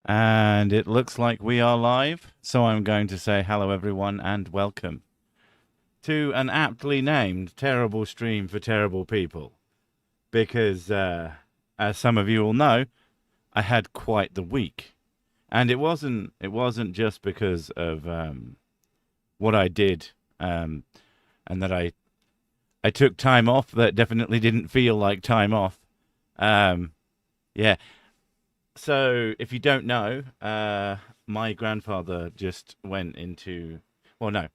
And it looks like we are live, so I'm going to say hello, everyone, and welcome to an aptly named terrible stream for terrible people. Because, as some of you all know, I had quite the week, and it wasn't just because of what I did, and that I took time off that definitely didn't feel like time off. Um, yeah, So, if you don't know, my grandfather just went into. Well, no,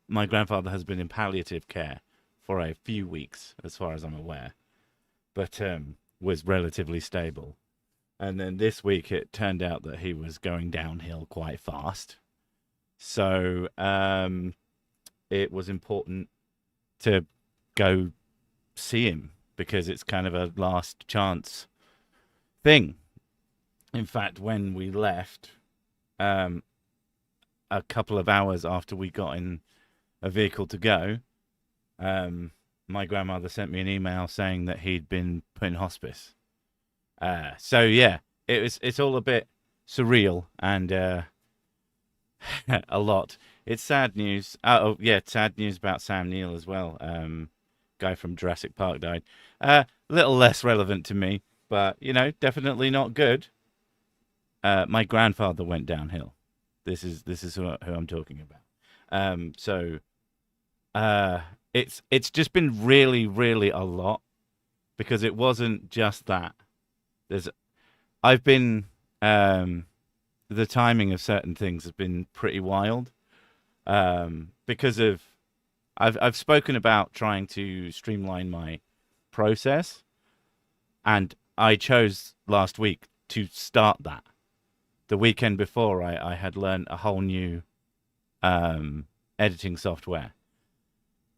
my grandfather has been in palliative care for a few weeks, as far as I'm aware, but was relatively stable. And then this week it turned out that he was going downhill quite fast. So it was important to go see him because it's kind of a last chance thing. In fact, when we left, um, a couple of hours after we got in a vehicle to go, um, my grandmother sent me an email saying that he'd been put in hospice. So yeah, it's all a bit surreal and a lot. It's sad news. Oh yeah, sad news about Sam Neill as well. Guy from Jurassic Park died. Little less relevant to me, but definitely not good. My grandfather went downhill. This is who I'm talking about. So uh, it's just been really, really a lot because it wasn't just that. There's I've been the timing of certain things has been pretty wild because of I've spoken about trying to streamline my process, and I chose last week to start that. The weekend before, I had learned a whole new um, editing software,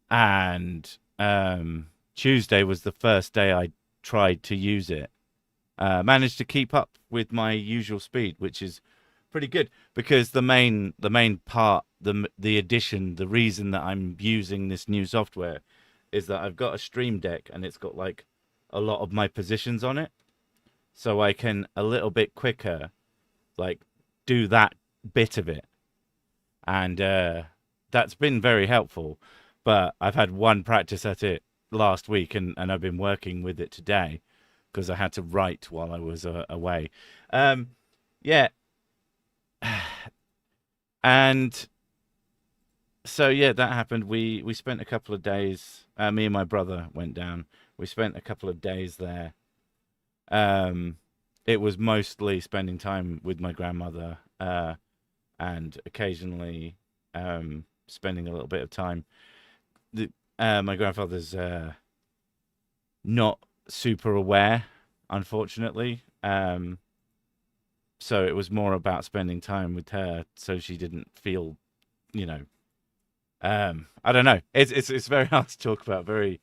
and Tuesday was the first day I tried to use it. Managed to keep up with my usual speed, which is pretty good because the main part, the addition, the reason that I'm using this new software is that I've got a Stream Deck and it's got like a lot of my positions on it, so I can a little bit quicker like do that bit of it, and that's been very helpful. But I've had one practice at it last week, and I've been working with it today because I had to write while I was away. Yeah, and so yeah, that happened. We spent a couple of days. Me and my brother went down. We spent a couple of days there. Um, it was mostly spending time with my grandmother, and occasionally spending a little bit of time. My grandfather's not super aware, unfortunately. So it was more about spending time with her, so she didn't feel, you know. I don't know. It's very hard to talk about. Very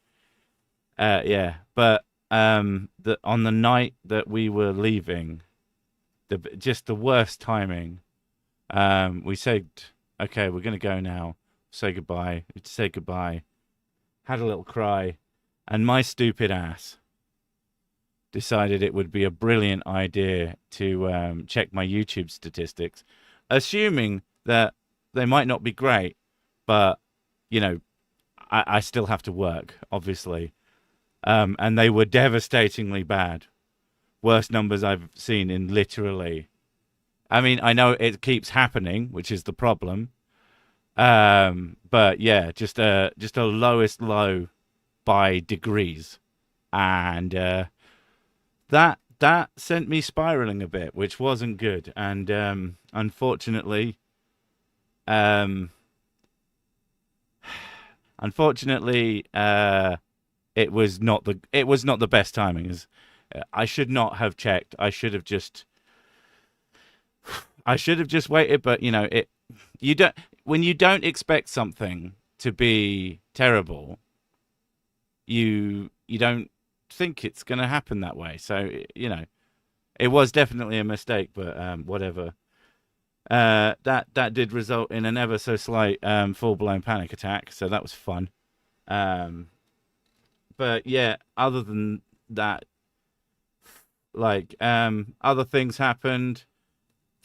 yeah, but on the night that we were leaving, just the worst timing. We said, okay, we're gonna go now. Say goodbye. We said goodbye. Had a little cry, and my stupid ass decided it would be a brilliant idea to check my YouTube statistics, assuming that they might not be great, but you know, I still have to work, obviously. And they were devastatingly bad. Worst numbers I've seen in literally. I mean, I know it keeps happening, which is the problem. But yeah, just a lowest low by degrees, and that sent me spiraling a bit, which wasn't good. And unfortunately, um, unfortunately, it was not the best timing. I should not have checked. I should have just waited. But you don't when you don't expect something to be terrible, you don't think it's going to happen that way. So it was definitely a mistake, but whatever. That did result in an ever so slight full blown panic attack, so that was fun. Um, but yeah, other than that, like other things happened.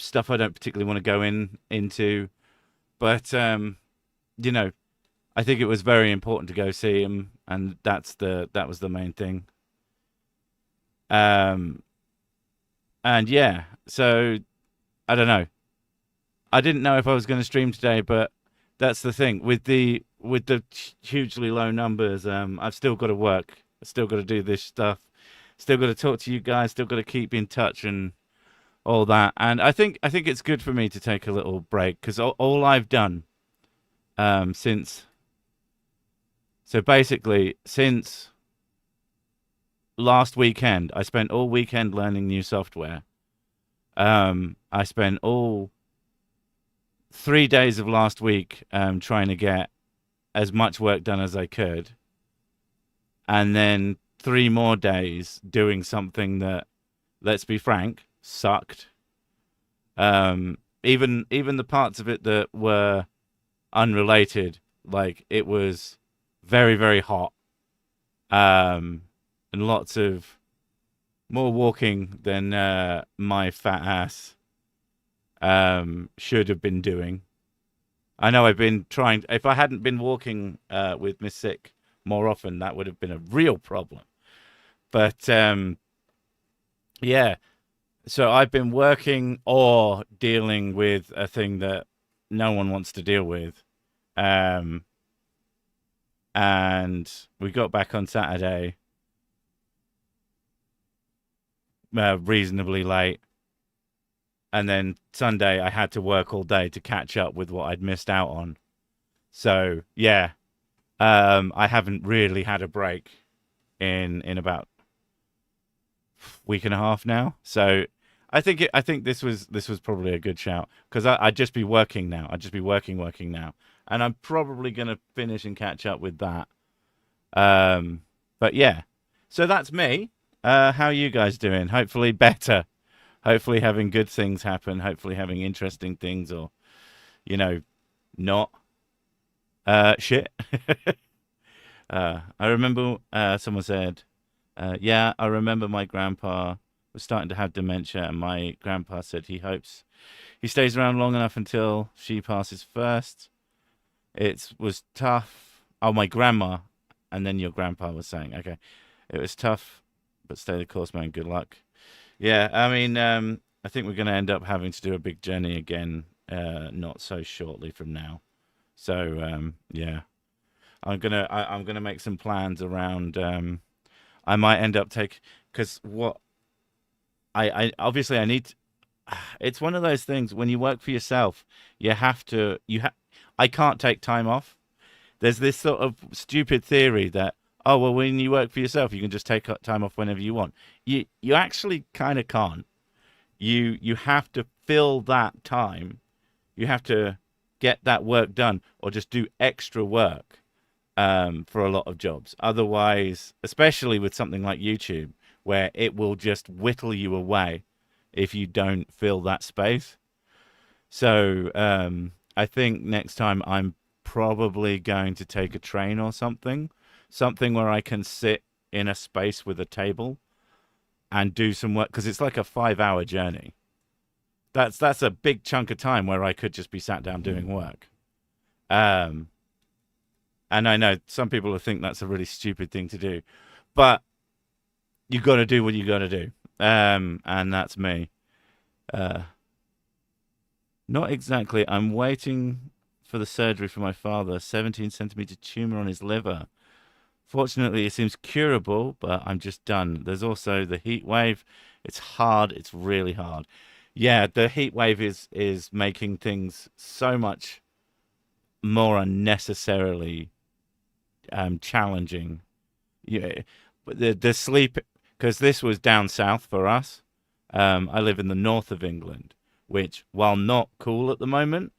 stuff I don't particularly want to go into. But you know, I think it was very important to go see him, and that was the main thing. Um, and yeah, so I don't know. I didn't know if I was going to stream today, but that's the thing with the hugely low numbers. I've still got to work. I've still got to do this stuff. Still got to talk to you guys. Still got to keep in touch and all that. And I think it's good for me to take a little break because all I've done since so basically since last weekend, I spent all weekend learning new software. I spent all 3 days of last week trying to get as much work done as I could, and then 3 more days doing something that, let's be frank, sucked. Even the parts of it that were unrelated, like it was very very hot, and lots of more walking than my fat ass should have been doing. I know I've been trying. If I hadn't been walking with Miss Sick more often, that would have been a real problem. But yeah, so I've been working or dealing with a thing that no one wants to deal with. Um, and we got back on Saturday reasonably late. And then Sunday, I had to work all day to catch up with what I'd missed out on. So yeah, I haven't really had a break in about week and a half now. So I think this was probably a good shout because I'd just be working now. I'd just be working now, and I'm probably gonna finish and catch up with that. But yeah, so that's me. How are you guys doing? Hopefully better. Hopefully having good things happen. Hopefully having interesting things, or not shit. I remember someone said, yeah, I remember my grandpa was starting to have dementia, and my grandpa said he hopes he stays around long enough until she passes first. It was tough. Oh, my grandma, and then your grandpa was saying, okay, it was tough, but stay the course, man. Good luck. Yeah, I mean, I think we're going to end up having to do a big journey again, not so shortly from now. So yeah, I'm gonna make some plans around. I might end up because what I obviously I need. It's one of those things when you work for yourself, you have to I can't take time off. There's this sort of stupid theory that, oh well, when you work for yourself, you can just take time off whenever you want. You actually kind of can't. You have to fill that time. You have to get that work done, or just do extra work for a lot of jobs. Otherwise, especially with something like YouTube, where it will just whittle you away if you don't fill that space. So I think next time I'm probably going to take a train or something where I can sit in a space with a table and do some work, because it's like a 5 hour journey. That's a big chunk of time where I could just be sat down doing work. Um, and I know some people will think that's a really stupid thing to do, but you got to do what you got to do. And that's me. Uh, Not exactly. I'm waiting for the surgery for my father. 17 centimeter tumor on his liver. Fortunately, it seems curable, but I'm just done. There's also the heat wave. It's hard. It's really hard. Yeah, the heat wave is making things so much more unnecessarily challenging. Yeah, but the sleep, because this was down south for us. I live in the north of England, which, while not cool at the moment,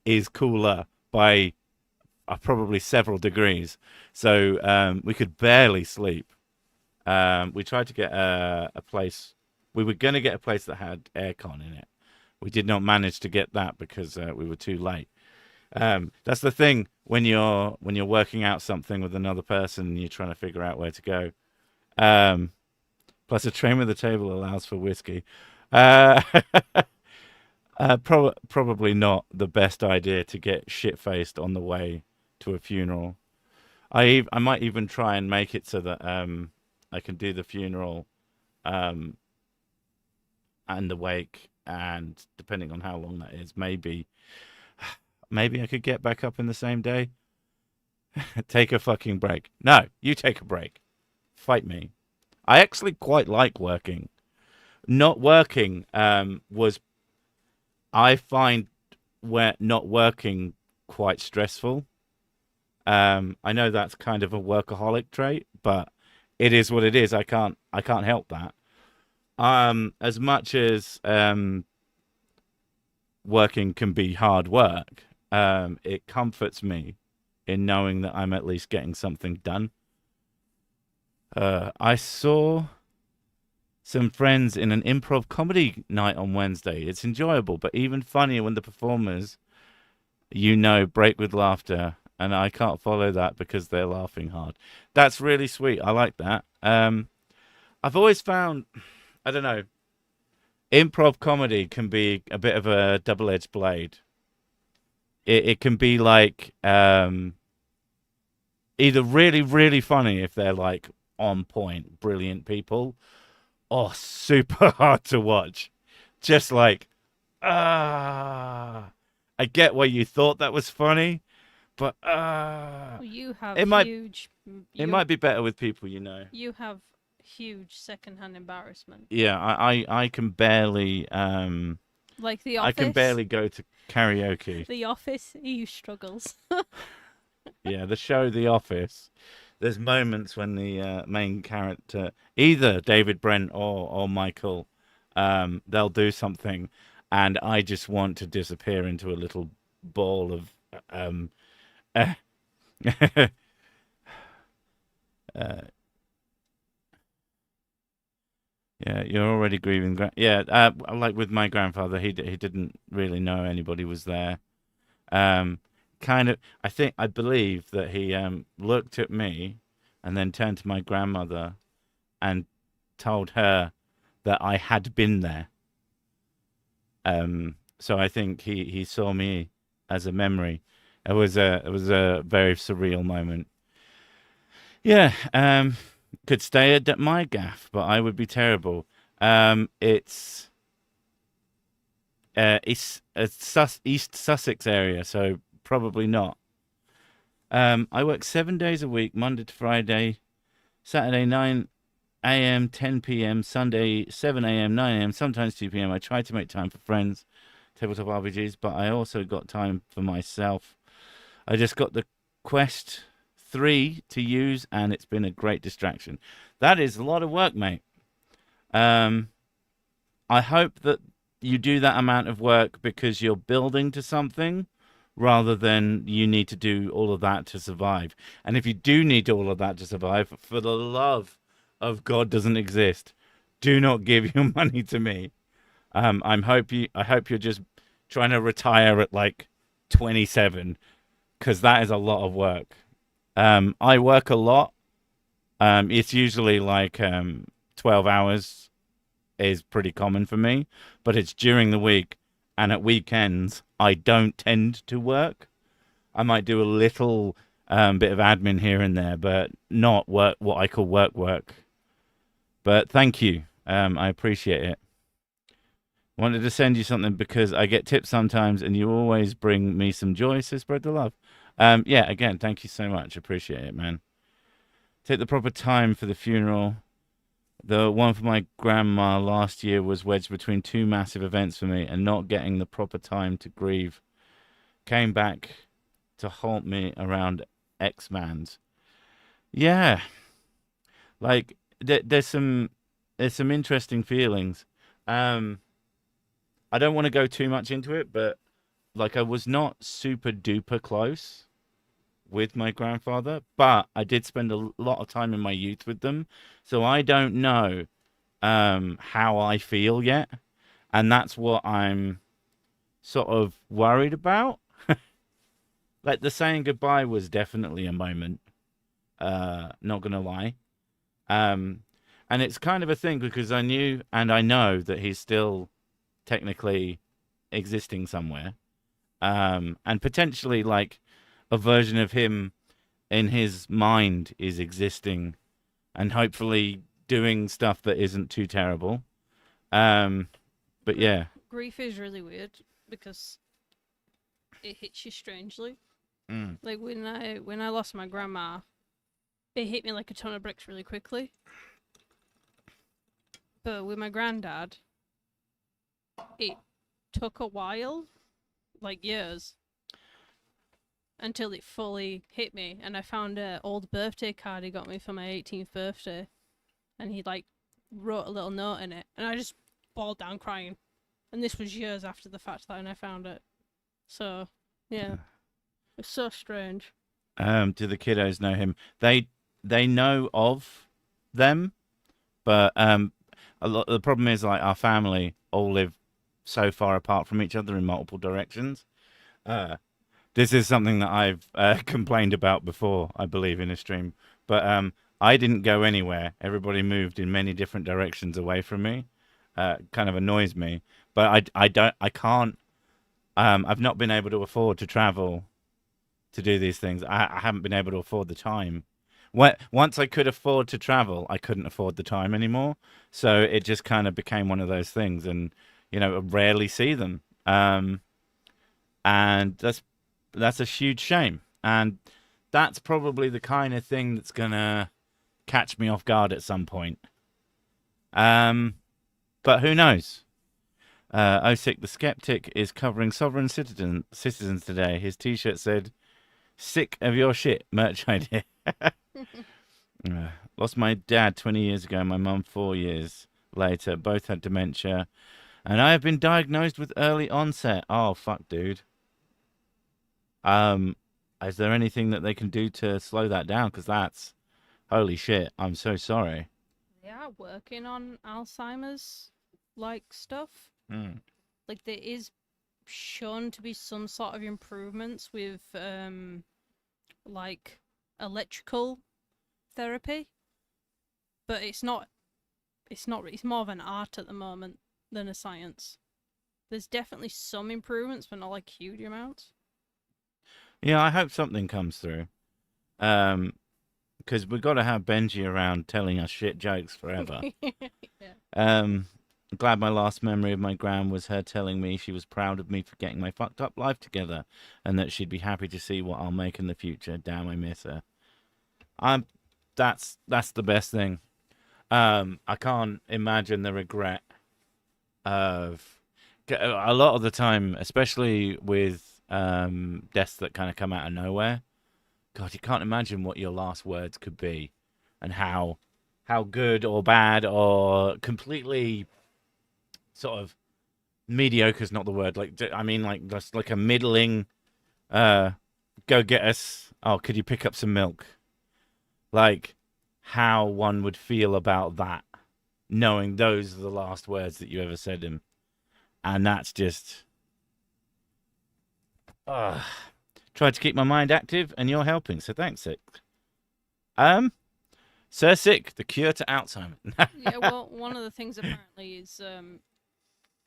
is cooler by probably several degrees. So we could barely sleep. We tried to get a place. We were going to get a place that had aircon in it. We did not manage to get that because we were too late. That's the thing when you're working out something with another person and you're trying to figure out where to go. Plus, a train with a table allows for whiskey. Uh, probably not the best idea to get shit faced on the way to a funeral. I might even try and make it so that I can do the funeral um and the wake, and depending on how long that is, maybe I could get back up in the same day. Take a fucking break. No, you take a break. Fight me. I actually quite like working. Not working was I find where not working quite stressful. I know that's kind of a workaholic trait, but it is what it is. I can't help that. As much as working can be hard work, it comforts me in knowing that I'm at least getting something done. I saw some friends in an improv comedy night on Wednesday. It's enjoyable, but even funnier when the performers, break with laughter, and I can't follow that because they're laughing hard. That's really sweet. I like that. I've always found, I don't know, improv comedy can be a bit of a double-edged blade. It can be like either really, really funny if they're like on point, brilliant people, or super hard to watch. Just like, ah, I get why you thought that was funny, but Well, you have it might huge. it You might be better with people you know. you have huge secondhand embarrassment. Yeah, I can barely Like The I can Office. barely go to karaoke. The Office. He struggles. Yeah, the show The Office. There's moments when the main character, either David Brent or Michael, they'll do something, and I just want to disappear into a little ball of uh, uh, yeah, you're already grieving. Yeah, like with my grandfather, he didn't really know anybody was there. Um, kind of, I believe that he looked at me, and then turned to my grandmother and told her that I had been there. So I think he saw me as a memory. It was a very surreal moment. Yeah, could stay at my gaff, but I would be terrible. It's East Sussex area, so probably not. I work 7 days a week, Monday to Friday, Saturday 9 a.m., 10 p.m., Sunday 7 a.m., 9 a.m., sometimes 2 p.m. I try to make time for friends, tabletop RPGs, but I also got time for myself. I just got the Quest 3 to use, and it's been a great distraction. That is a lot of work, mate. Um, I hope that you do that amount of work because you're building to something rather than you need to do all of that to survive. And if you do need all of that to survive, for the love of God doesn't exist, do not give your money to me. I hope you're just trying to retire at like 27 because that is a lot of work. I work a lot. It's usually like 12 hours is pretty common for me, but it's during the week, and at weekends I don't tend to work. I might do a little bit of admin here and there, but not work what I call work. But thank you. I appreciate it. Wanted to send you something because I get tips sometimes, and you always bring me some joy. So spread the love. Yeah. Again, thank you so much. Appreciate it, man. Take the proper time for the funeral. The one for my grandma last year was wedged between two massive events for me, and not getting the proper time to grieve came back to haunt me around X-Man's. Yeah, like there's some interesting feelings. Um, I don't want to go too much into it, but like I was not super duper close with my grandfather, but I did spend a lot of time in my youth with them, so I don't know how I feel yet, and that's what I'm sort of worried about. Like the saying goodbye was definitely a moment. Not gonna lie. Um, And it's kind of a thing because I knew and I know that he's still technically existing somewhere. And potentially like a version of him in his mind is existing and hopefully doing stuff that isn't too terrible. But yeah. Grief is really weird because it hits you strangely. Mm. Like when I lost my grandma, it hit me like a ton of bricks really quickly. But with my granddad, it took a while, like years, until it fully hit me. And I found an old birthday card he got me for my 18th birthday, and he like wrote a little note in it, and I just bawled down crying. And this was years after the fact that when I found it. So yeah, it's so strange. Do the kiddos know him? They know of them, but a lot. The problem is like our family all live so far apart from each other in multiple directions. This is something that I've complained about before, I believe, in a stream. But I didn't go anywhere. Everybody moved in many different directions away from me. Kind of annoys me. But I can't. I've not been able to afford to travel to do these things. I haven't been able to afford the time. Once I could afford to travel, I couldn't afford the time anymore. So it just kind of became one of those things, and I rarely see them. And that's a huge shame. And that's probably the kind of thing that's gonna catch me off guard at some point. But who knows? Osick the Skeptic is covering sovereign citizens today. His T-shirt said, "Sick of your shit," merch idea. Lost my dad 20 years ago, my mum 4 years later. Both had dementia, and I have been diagnosed with early onset. Oh, fuck, dude. Is there anything that they can do to slow that down? Because that's, holy shit, I'm so sorry. They are working on Alzheimer's like stuff. Mm. Like there is shown to be some sort of improvements with like electrical therapy, but it's more of an art at the moment than a science. There's definitely some improvements, but not like huge amounts. Yeah, I hope something comes through. Because we've got to have Benji around telling us shit jokes forever. Yeah. Glad my last memory of my gran was her telling me she was proud of me for getting my fucked up life together, and that she'd be happy to see what I'll make in the future. Damn, I miss her. That's the best thing. I can't imagine the regret of a lot of the time, especially with deaths that kind of come out of nowhere. God, you can't imagine what your last words could be, and how good or bad or completely sort of mediocre is not the word. Like, I mean, like just like a middling. Go get us. Oh, could you pick up some milk? Like, how one would feel about that, knowing those are the last words that you ever said to him, and that's just. Tried to keep my mind active, and you're helping, so thanks, Sick. Sir Sick, the cure to Alzheimer's. Yeah, well, one of the things apparently is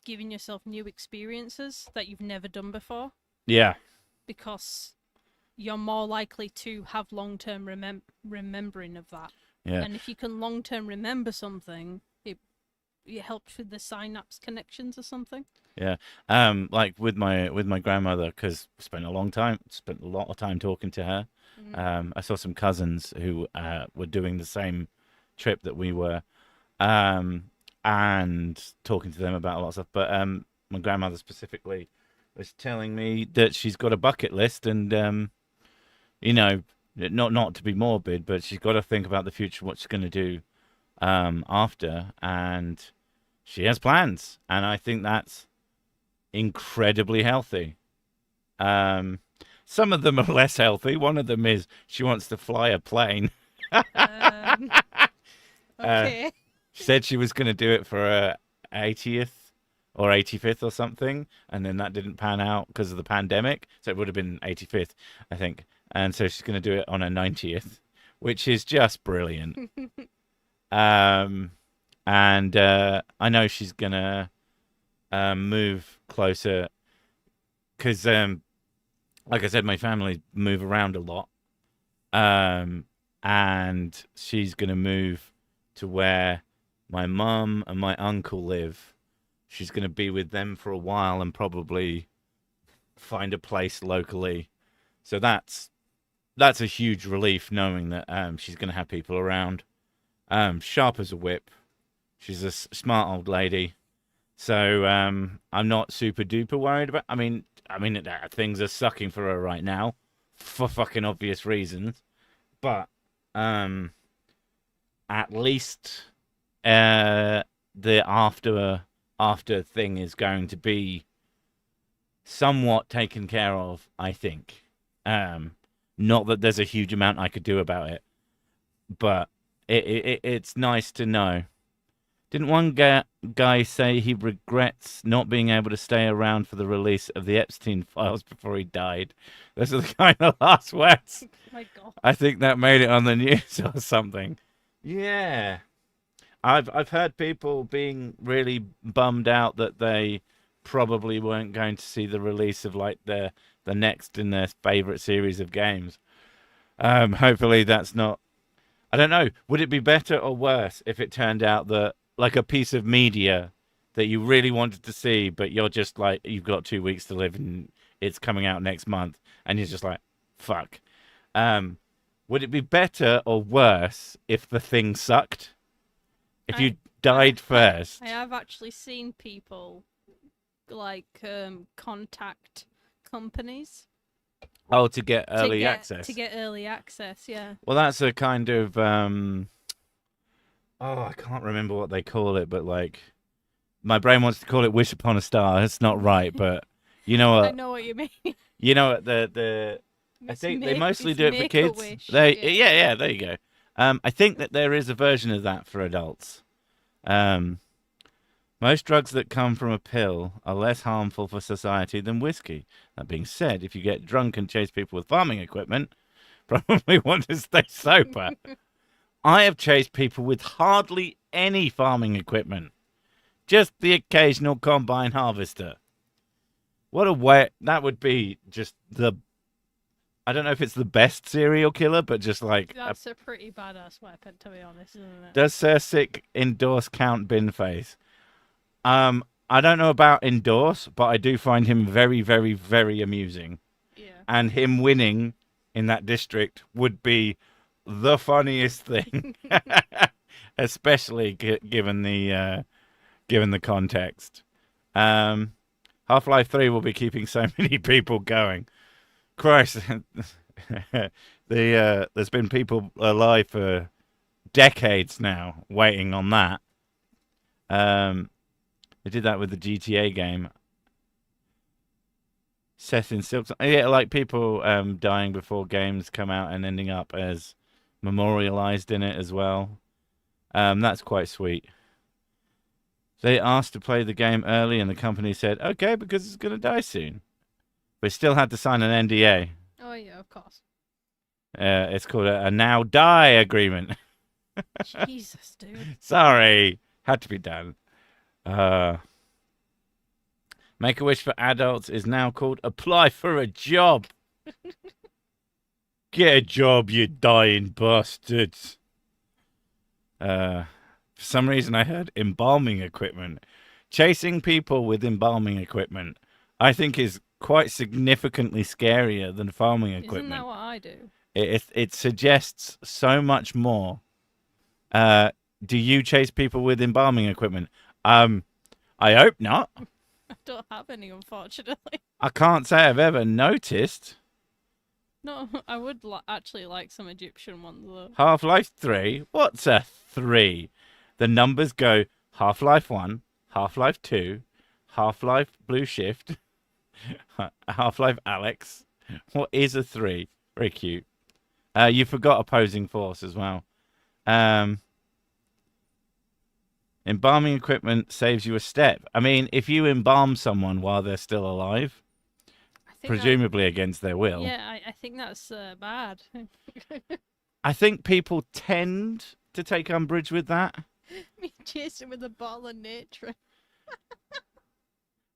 giving yourself new experiences that you've never done before. Yeah. Because you're more likely to have long-term remembering of that. Yeah. And if you can long-term remember something, it helps with the synapse connections or something. Yeah. Like with my grandmother, because spent a lot of time talking to her. I saw some cousins who were doing the same trip that we were, and talking to them about a lot of stuff. But my grandmother specifically was telling me that she's got a bucket list, and not to be morbid, but she's got to think about the future, what she's going to do after, and she has plans, and I think that's incredibly healthy. Some of them are less healthy. One of them is she wants to fly a plane. Okay. She said she was going to do it for her 80th or 85th or something, and then that didn't pan out because of the pandemic. So it would have been 85th, I think. And so she's going to do it on her 90th, which is just brilliant. And I know she's gonna move closer because, like I said, my family move around a lot. And she's gonna move to where my mum and my uncle live. She's gonna be with them for a while and probably find a place locally. So that's a huge relief knowing that she's gonna have people around. Sharp as a whip. She's a smart old lady. So I'm not super duper worried about. I mean, things are sucking for her right now, for fucking obvious reasons. But at least the after thing is going to be somewhat taken care of. I think. Not that there's a huge amount I could do about it, but it's nice to know. Didn't one guy say he regrets not being able to stay around for the release of the Epstein files before he died? Those are the kind of last words. My God. I think that made it on the news or something. Yeah. I've heard people being really bummed out that they probably weren't going to see the release of like the next in their favorite series of games. Hopefully that's not. I don't know. Would it be better or worse if it turned out that like a piece of media that you really wanted to see, but you're just like you've got 2 weeks to live and it's coming out next month, and you're just like, fuck. Would it be better or worse if the thing sucked? If you died first? I have actually seen people like contact companies Oh, to get early access. To get early access, yeah. Well, that's a kind of I can't remember what they call it, but like my brain wants to call it "Wish Upon a Star." It's not right, but you know what? I know what you mean. You know what I think they mostly do it for kids. Wish. Yeah, there you go. I think that there is a version of that for adults. Most drugs that come from a pill are less harmful for society than whiskey. That being said, if you get drunk and chase people with farming equipment, probably want to stay sober. I have chased people with hardly any farming equipment. Just the occasional combine harvester. What a way. That would be just the... I don't know if it's the best serial killer, but just like... That's a pretty badass weapon, to be honest, isn't it? Does Sir Sic endorse Count Binface? I don't know about endorse, but I do find him very, very, very amusing. Yeah. And him winning in that district would be the funniest thing, especially given the context. Half-Life 3 will be keeping so many people going. Christ, there's been people alive for decades now waiting on that. They did that with the GTA game. Set in Silks. Yeah, like people dying before games come out and ending up as memorialized in it as well. That's quite sweet. They asked to play the game early and the company said, okay, because it's going to die soon. But still had to sign an NDA. Oh, yeah, of course. It's called a now die agreement. Jesus, dude. Sorry. Had to be done. Make-A-Wish for adults is now called Apply for a Job. Get a job, you dying bastards. For some reason I heard embalming equipment. Chasing people with embalming equipment, I think, is quite significantly scarier than farming equipment. Isn't that what I do? It suggests so much more. Do you chase people with embalming equipment? I hope not. I don't have any, unfortunately. I can't say I've ever noticed. No, I would actually like some Egyptian ones, though. Half-Life 3? What's a 3? The numbers go Half-Life 1, Half-Life 2, Half-Life Blue Shift, Half-Life Alex. What is a 3? Very cute. You forgot Opposing Force as well. Embalming equipment saves you a step. I mean, if you embalm someone while they're still alive, presumably against their will. Yeah, I think that's bad. I think people tend to take umbrage with that? Me chasing with a bottle of nature.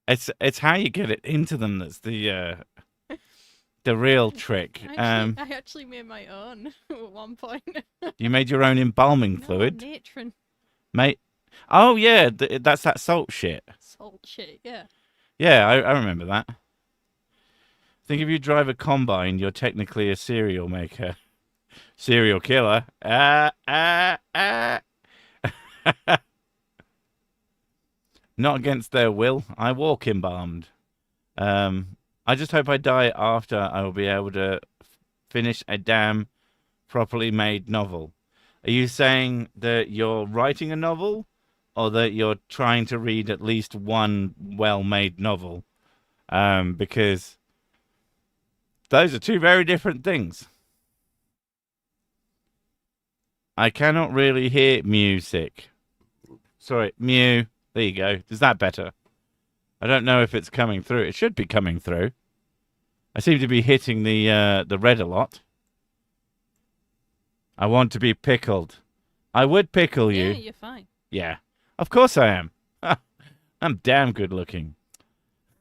It's how you get it into them that's the real trick. I actually made my own at one point. You made your own embalming No, fluid, natron. mate. Oh yeah, that's that salt shit. Salt shit, yeah. Yeah, I remember that. I think if you drive a combine, you're technically a cereal maker. Serial killer. Not against their will. I walk embalmed. I just hope I die after I will be able to finish a damn properly made novel. Are you saying that you're writing a novel or that you're trying to read at least one well-made novel? Because those are two very different things. I cannot really hear music. Sorry, Mew. There you go. Is that better? I don't know if it's coming through. It should be coming through. I seem to be hitting the red a lot. I want to be pickled. I would pickle you. Yeah, you're fine. Yeah. Of course I am. I'm damn good looking.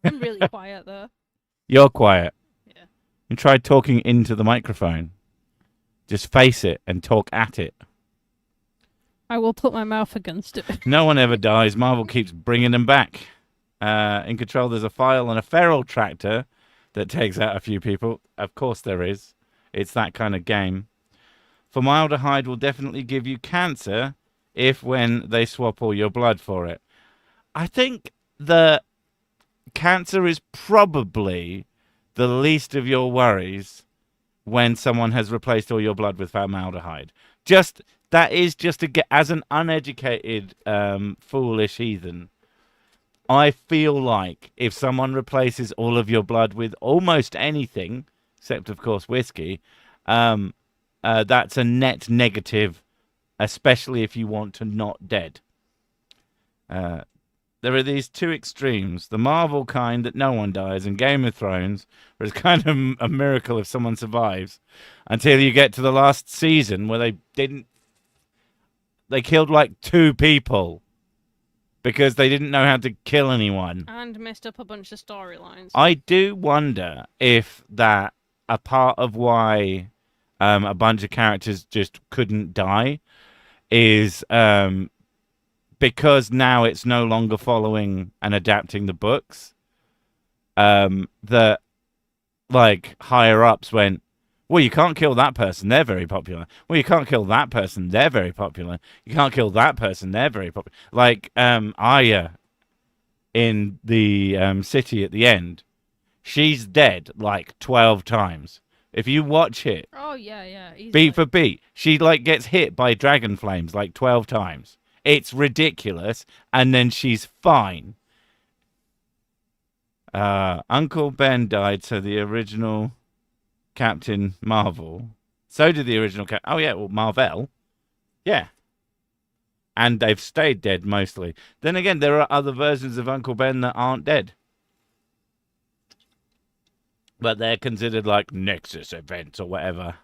I'm really quiet though. You're quiet. Yeah. And try talking into the microphone. Just face it and talk at it. I will put my mouth against it. No one ever dies. Marvel keeps bringing them back. In Control, there's a file and a feral tractor that takes out a few people. Of course there is. It's that kind of game. Formaldehyde will definitely give you cancer when they swap all your blood for it. I think the cancer is probably the least of your worries when someone has replaced all your blood with formaldehyde. That is just to get, as an uneducated, foolish heathen, I feel like if someone replaces all of your blood with almost anything, except of course whiskey, that's a net negative, especially if you want to not dead. There are these two extremes, the Marvel kind that no one dies, and Game of Thrones, where it's kind of a miracle if someone survives, until you get to the last season where they killed like 2 people because they didn't know how to kill anyone. And messed up a bunch of storylines. I do wonder if that a part of why a bunch of characters just couldn't die is because now it's no longer following and adapting the books. That like higher ups went, well, you can't kill that person, they're very popular. Well, you can't kill that person, they're very popular. You can't kill that person, they're very popular. Like Arya in the city at the end, she's dead like 12 times. If you watch it, oh yeah, easily. beat for beat, she like gets hit by dragon flames like 12 times. It's ridiculous, and then she's fine. Uncle Ben died, so the original Captain Marvel. So did the original Oh yeah, well, Marvel. Yeah. And they've stayed dead mostly. Then again, there are other versions of Uncle Ben that aren't dead. But they're considered like Nexus events or whatever.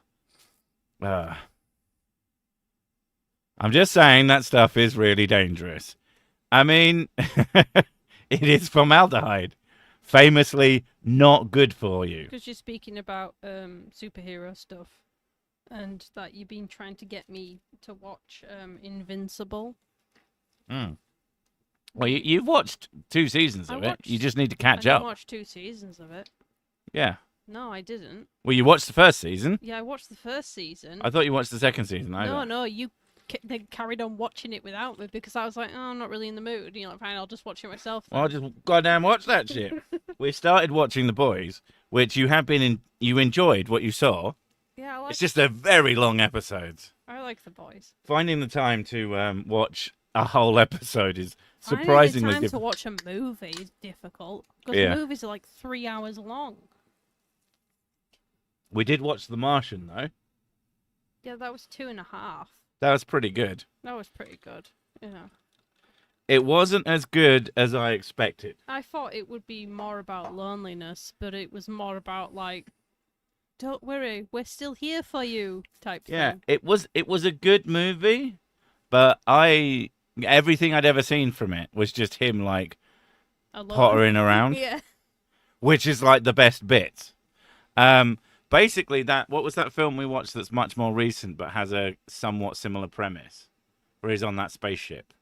I'm just saying that stuff is really dangerous. I mean, it is formaldehyde. Famously not good for you. Because you're speaking about superhero stuff, and that you've been trying to get me to watch Invincible. Well, you've watched 2 seasons of it. You just need to catch up. I watched 2 seasons of it. Yeah. No, I didn't. Well, you watched the first season. Yeah, I watched the first season. I thought you watched the second season. No, you they carried on watching it without me because I was like, oh, I'm not really in the mood. You know, fine, I'll just watch it myself then. Well, I'll just goddamn watch that shit. We started watching The Boys, which you enjoyed what you saw. Yeah, it's just they're very long episodes. I like The Boys. Finding the time to watch a whole episode is surprisingly difficult. difficult. To watch a movie is difficult because movies are like 3 hours long. We did watch The Martian though. Yeah, that was 2.5. That was pretty good. That was pretty good. Yeah. It wasn't as good as I expected. I thought it would be more about loneliness, but it was more about like don't worry, we're still here for you type Yeah, thing. it was a good movie, but everything I'd ever seen from it was just him like Alone. pottering around, Yeah. which is like the best bit. Basically, what was that film we watched that's much more recent but has a somewhat similar premise, where he's on that spaceship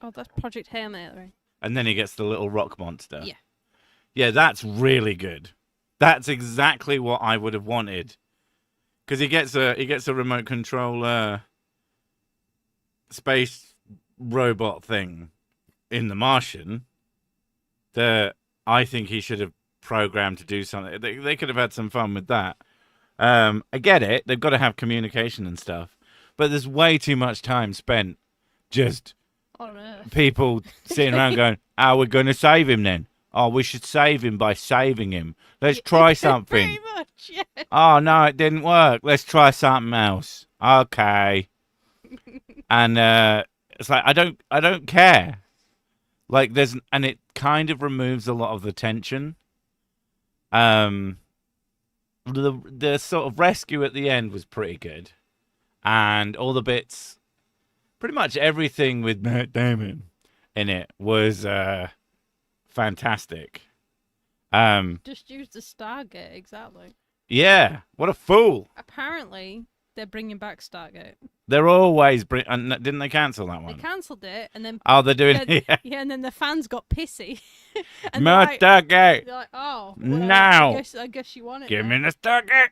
Oh, that's Project Hail Mary. and then he gets the little rock monster. Yeah. Yeah, that's really good. That's exactly what I would have wanted, because he gets a remote control space robot thing in The Martian that I think he should have programmed to do something. They could have had some fun with that. I get it. They've got to have communication and stuff, but there's way too much time spent just On Earth. people sitting around going, "Oh, we're going to save him then. Oh, we should save him by saving him. Let's try something. Pretty much, yeah. Oh, no, it didn't work. Let's try something else. Okay." And it's like, I don't care. Like and it kind of removes a lot of the tension. The sort of rescue at the end was pretty good, and all the bits, pretty much everything with Matt Damon in it was fantastic. Just use the Stargate, exactly. Yeah, what a fool! Apparently, they're bringing back Stargate. They're always didn't they cancel that They one? cancelled it, and then Oh, they're doing yeah, yeah. and then the fans got pissy. And they're like, Stargate. they're like, oh, well, Now. I guess you want it. Give now. me the Stargate.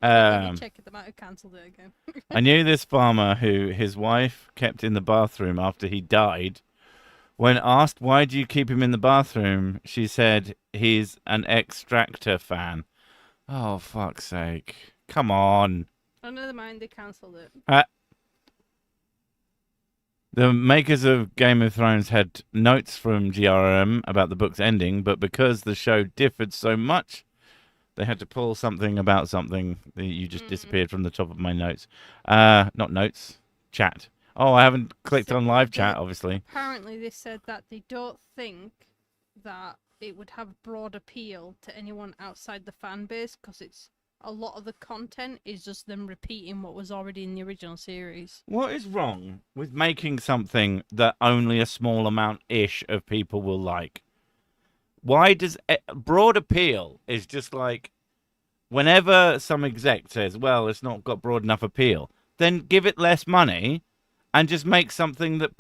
You check it, they might have cancelled it again. I knew this farmer who his wife kept in the bathroom after he died. When asked why do you keep him in the bathroom, she said he's an Extractor fan. Oh, fuck's sake. Come on. Oh, never mind, they cancelled it. The makers of Game of Thrones had notes from GRM about the book's ending, but because the show differed so much, they had to pull something about something. You just disappeared from the top of my notes. Not notes, chat. Oh, I haven't clicked on live chat, obviously. Apparently, they said that they don't think that it would have broad appeal to anyone outside the fan base because it's a lot of the content is just them repeating what was already in the original series. What is wrong with making something that only a small amount-ish of people will like? Why does broad appeal is just like whenever some exec says, well, it's not got broad enough appeal, then give it less money and just make something that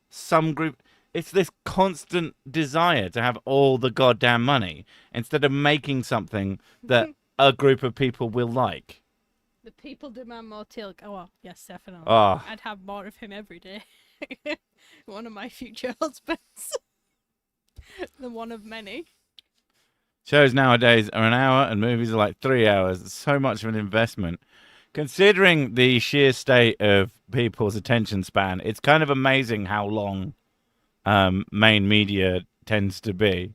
some group, it's this constant desire to have all the goddamn money instead of making something that a group of people will like. The people demand more Tilk. Oh, well, yes, definitely. Oh. I'd have more of him every day. One of my future husbands. The one of many. Shows nowadays are an hour and movies are like 3 hours. It's so much of an investment. Considering the sheer state of people's attention span, it's kind of amazing how long main media tends to be.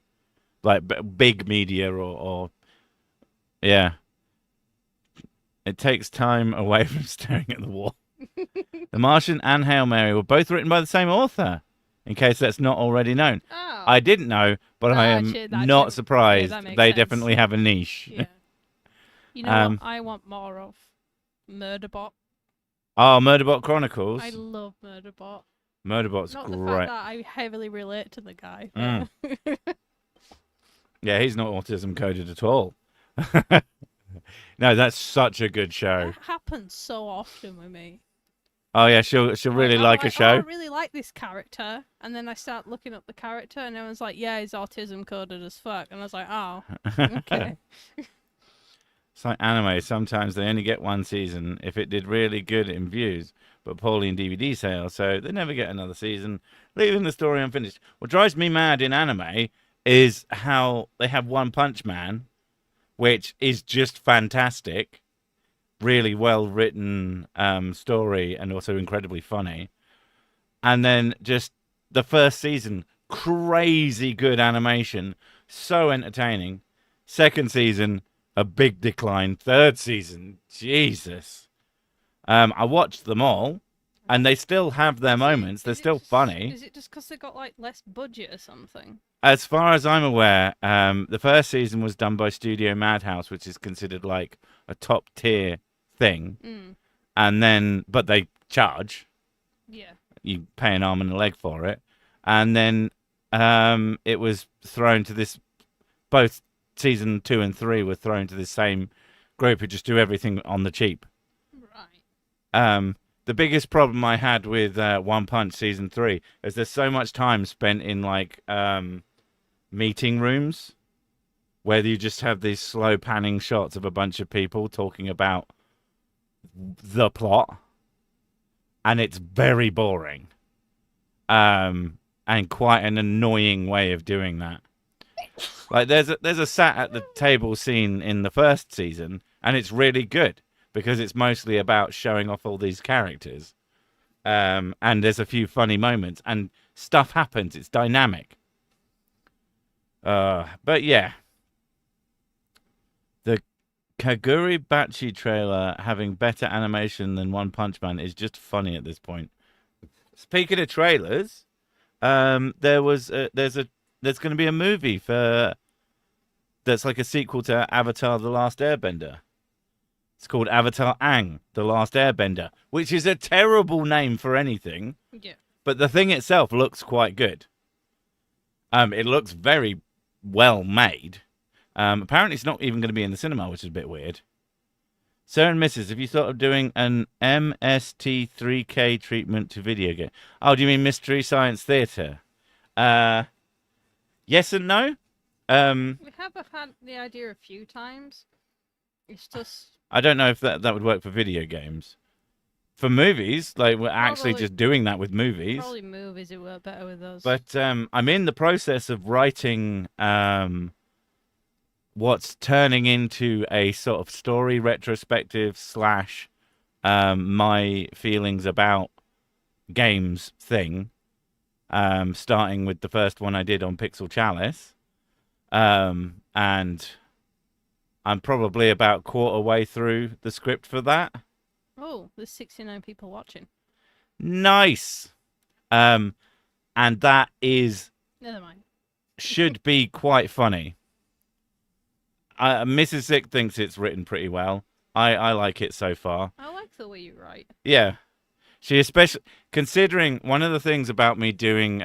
Like big media or yeah. It takes time away from staring at the wall. The Martian and Hail Mary were both written by the same author, in case that's not already known. Oh. I didn't know, but I am not surprised. that makes They sense. definitely have a niche. Yeah. You know what I want more of? Murderbot. Oh, Murderbot Chronicles. I love Murderbot. Murderbot's Not the great. fact that I heavily relate to the guy. Mm. Yeah, he's not autism coded at all. No, that's such a good show. That happens so often with me. Oh yeah, she'll really I'm like a Oh, show. I really like this character, and then I start looking up the character, and everyone's like, "Yeah, he's autism coded as fuck," and I was like, "Oh, okay." It's like anime. Sometimes they only get one season if it did really good in views, but poorly in DVD sales, so they never get another season, leaving the story unfinished. What drives me mad in anime is how they have One Punch Man, which is just fantastic, really well written story, and also incredibly funny. And then just the first season, crazy good animation, so entertaining. Second season, a big decline. Third season, Jesus. I watched them all. and they still have their moments. They're still funny. Is it just because they got like less budget or something? As far as I'm aware, the first season was done by Studio Madhouse, which is considered like a top tier thing. And then, but they charge. Yeah. You pay an arm and a leg for it. And then it was thrown to this, both season 2 and 3 were thrown to the same group who just do everything on the cheap. Right. The biggest problem I had with One Punch season 3 is there's so much time spent in like meeting rooms where you just have these slow panning shots of a bunch of people talking about the plot, and it's very boring, and quite an annoying way of doing that. Like there's a sat at the table scene in the first season, and it's really good because it's mostly about showing off all these characters, and there's a few funny moments and stuff happens. It's dynamic. But yeah, the Kaguri Bachi trailer having better animation than One Punch Man is just funny at this point. Speaking of trailers, there's going to be a movie that's like a sequel to Avatar: The Last Airbender. It's called Avatar Aang: The Last Airbender, which is a terrible name for anything. Yeah. But the thing itself looks quite good. It looks very well made. Apparently it's not even going to be in the cinema, which is a bit weird. Sir and Mrs., have you thought of doing an MST3K treatment to video game? Oh, do you mean Mystery Science Theatre? Yes and no. We have had the idea a few times. It's just... I don't know if that would work for video games. For movies, like we're actually just doing that with movies. Probably movies it work better with those. But I'm in the process of writing what's turning into a sort of story retrospective / my feelings about games thing. Starting with the first one I did on Pixel Chalice. And I'm probably about quarter way through the script for that. Oh, there's 69 people watching. Nice. And that is... Never mind. should be quite funny. Mrs. Sick thinks it's written pretty well. I like it so far. I like the way you write. Yeah. She especially... Considering one of the things about me doing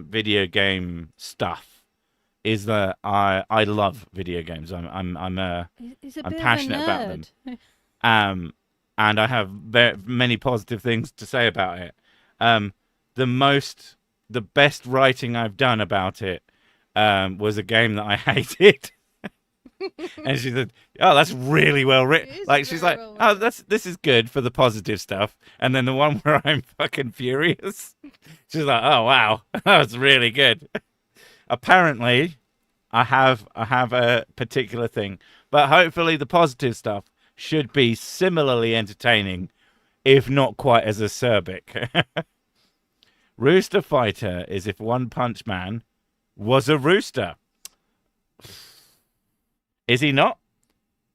video game stuff is that I love video games. I'm passionate about them. And I have very many positive things to say about it. The best writing I've done about it was a game that I hated. And she said, "Oh, that's really well written." Like she's like, "Oh, this is good for the positive stuff." And then the one where I'm fucking furious, she's like, "Oh wow, that was really good." Apparently, I have a particular thing, but hopefully the positive stuff should be similarly entertaining, if not quite as acerbic. Rooster Fighter is if One Punch Man was a rooster. Is he not?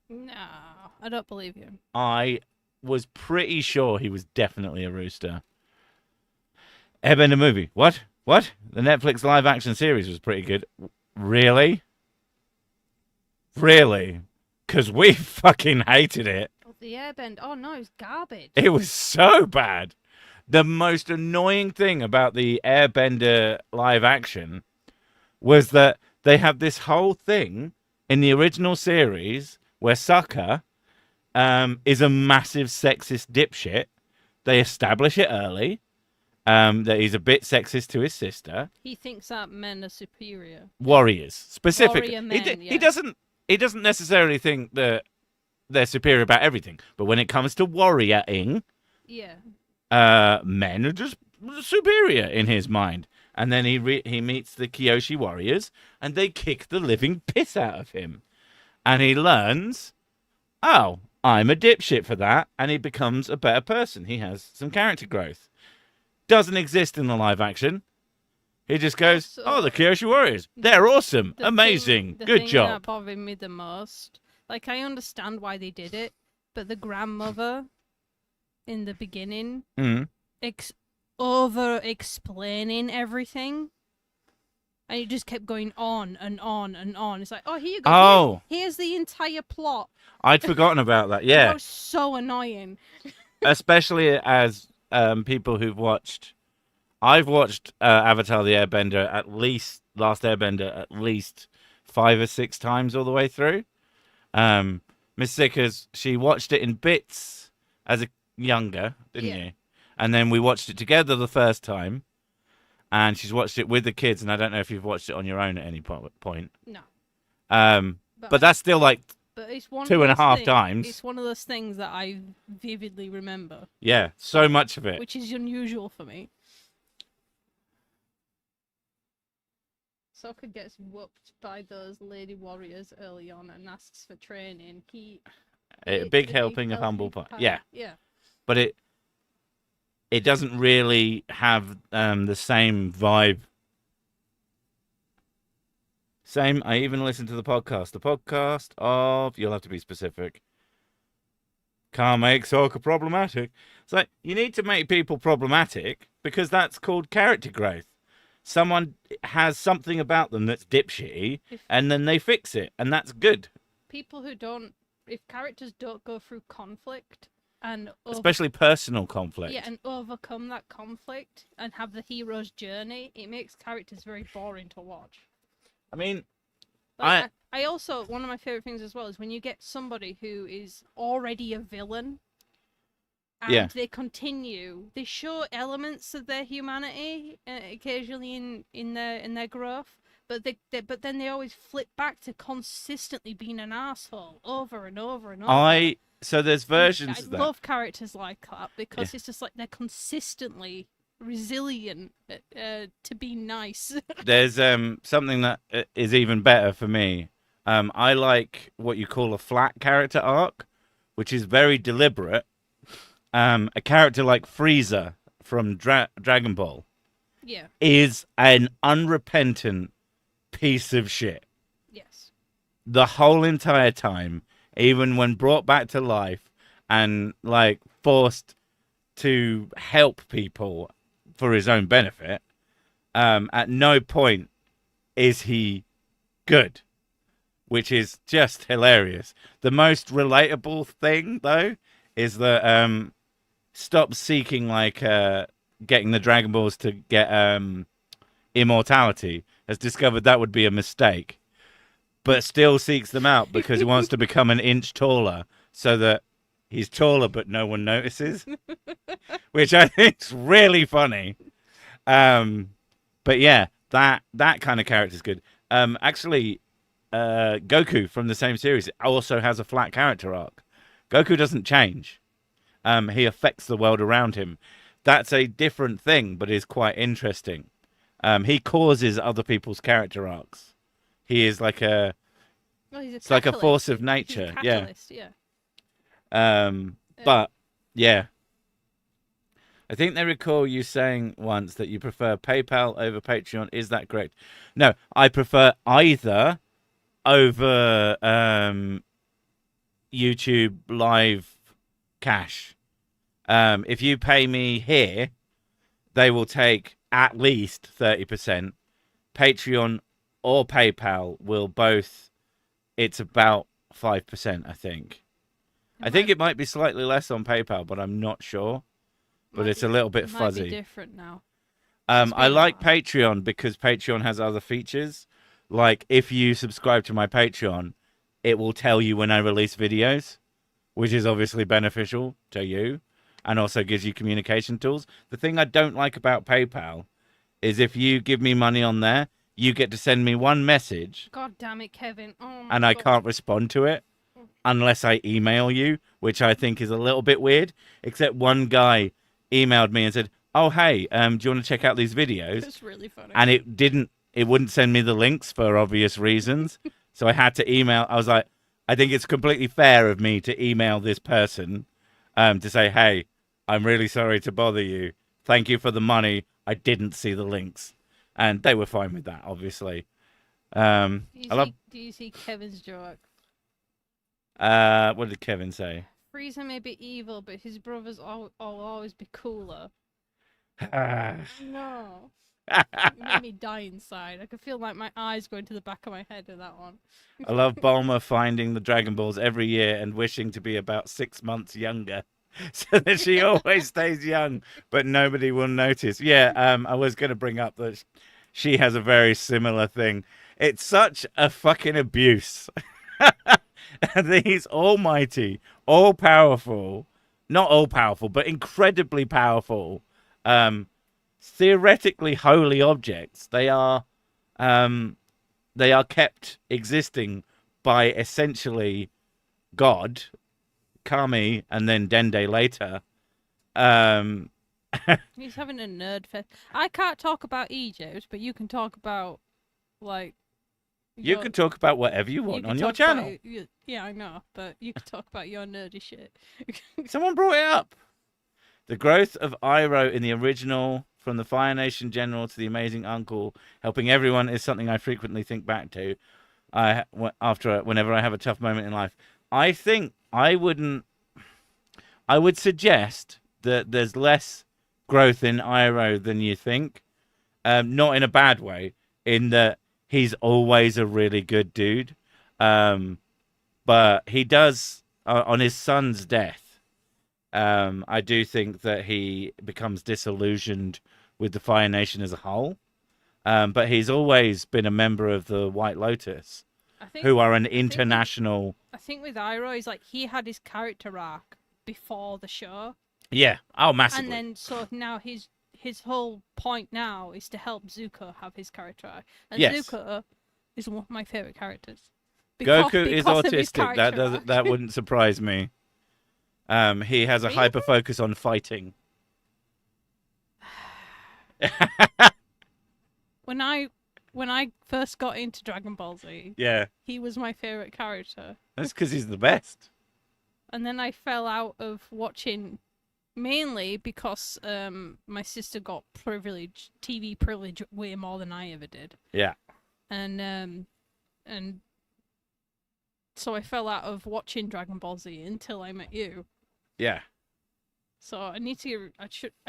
No, I don't believe you. I was pretty sure he was definitely a rooster. Airbender movie. What? The Netflix live action series was pretty good. Really? Really? Because we fucking hated it. Oh, the Airbend. Oh no, it's garbage. It was so bad. The most annoying thing about the Airbender live action was that they have this whole thing in the original series where Sokka is a massive sexist dipshit. They establish it early. That he's a bit sexist to his sister. He thinks that men are superior. Warriors, specifically. Warrior men, He doesn't necessarily think that they're superior about everything. But when it comes to warrioring, yeah, men are just superior in his mind. And then he meets the Kyoshi warriors, and they kick the living piss out of him. And he learns, oh, I'm a dipshit for that, and he becomes a better person. He has some character growth. Doesn't exist in the live action. He just goes, oh, the Kyoshi warriors, they're awesome, amazing, good job. That bothered me the most. Like, I understand why they did it, but the grandmother in the beginning, over explaining everything. And it just kept going on and on and on. It's like, oh, here you go. Oh. Here's the entire plot. I'd forgotten about that. That Yeah, was so annoying. especially as people who've watched. I've watched Avatar: The Airbender Last Airbender at least 5 or 6 times all the way through. Miss Sickers, she watched it in bits as a younger, didn't you? And then we watched it together the first time, and she's watched it with the kids. And I don't know if you've watched it on your own at any point. No. But that's still like But it's one 2.5 times. It's one of those things that I vividly remember. Yeah, so much of it. Which is unusual for me. Sokka gets whooped by those lady warriors early on and asks for training. A big helping of humble pie. Yeah. But it doesn't really have the same vibe. Same. I even listened to the podcast. The podcast of, you'll have to be specific. Can't make Sokka problematic. It's like, you need to make people problematic because that's called character growth. Someone has something about them that's dipshitty, and then they fix it, and that's good. People who don't, if characters don't go through conflict and especially personal conflict, and overcome that conflict and have the hero's journey, it makes characters very boring to watch. I mean, I also, one of my favorite things as well is when you get somebody who is already a villain. And they show elements of their humanity occasionally in their growth, but then they always flip back to consistently being an asshole over and over and over. So there's versions of that. I love characters like that because it's just like they're consistently resilient to be nice. There's something that is even better for me. I like what you call a flat character arc, which is very deliberate. A character like Frieza from Dragon Ball is an unrepentant piece of shit. Yes. The whole entire time, even when brought back to life and like forced to help people for his own benefit, at no point is he good, which is just hilarious. The most relatable thing, though, is that stop seeking like getting the Dragon Balls to get immortality, has discovered that would be a mistake, but still seeks them out because he wants to become an inch taller so that he's taller but no one notices, which I think is really funny. But yeah, that kind of character is good. Actually, Goku from the same series also has a flat character arc. Goku doesn't change. He affects the world around him. That's a different thing, but is quite interesting. He causes other people's character arcs. He is like it's like a force of nature. He's a catalyst, yeah. But yeah, I think they recall you saying once that you prefer PayPal over Patreon. Is that correct? No, I prefer either over YouTube live cash. If you pay me here, they will take at least 30%. Patreon or PayPal will both. It's about 5%, I think. I think it might be slightly less on PayPal, but I'm not sure. But it's a little bit fuzzy. Might be different now. I like Patreon because Patreon has other features. Like if you subscribe to my Patreon, it will tell you when I release videos, which is obviously beneficial to you and also gives you communication tools. The thing I don't like about PayPal is if you give me money on there, you get to send me one message. God damn it, Kevin. Oh and I can't respond to it unless I email you, which I think is a little bit weird. Except one guy emailed me and said, "Oh, hey, do you want to check out these videos?" It's really funny. And it wouldn't send me the links for obvious reasons. So I had to email. I was like, I think it's completely fair of me to email this person to say, "Hey, I'm really sorry to bother you. Thank you for the money. I didn't see the links." And they were fine with that, obviously. Do you see Kevin's joke? What did Kevin say? Frieza may be evil, but his brothers will always be cooler. No. It made me die inside. I could feel like my eyes going to the back of my head with that one. I love Bulma finding the Dragon Balls every year and wishing to be about 6 months younger. So that she always stays young, but nobody will notice. Yeah, I was going to bring up that she has a very similar thing. It's such a fucking abuse. He's almighty, all powerful, not all powerful, but incredibly powerful. Theoretically holy objects. They are kept existing by essentially God, Kami, and then Dende later. He's having a nerd fest. I can't talk about Egypt, but you can talk about, like... You can talk about whatever you want on your channel. Yeah, I know, but you can talk about your nerdy shit. Someone brought it up. The growth of Iroh in the original, from the Fire Nation General to the Amazing Uncle, helping everyone, is something I frequently think back to. Whenever I have a tough moment in life, I think I would suggest that there's less growth in Iroh than you think. Not in a bad way, in that he's always a really good dude. But he does, on his son's death, I do think that he becomes disillusioned with the Fire Nation as a whole. But he's always been a member of the White Lotus, who are an international... I think with Iroh, he's like, he had his character arc before the show. Yeah, oh, massively. And then, so now his whole point now is to help Zuko have his character arc. And yes. Zuko is one of my favourite characters. Goku is autistic. That wouldn't surprise me. He has a hyper focus on fighting. When I first got into Dragon Ball Z, yeah, he was my favourite character. That's because he's the best. And then I fell out of watching, mainly because my sister got TV privilege way more than I ever did. Yeah. And so I fell out of watching Dragon Ball Z until I met you. Yeah. So I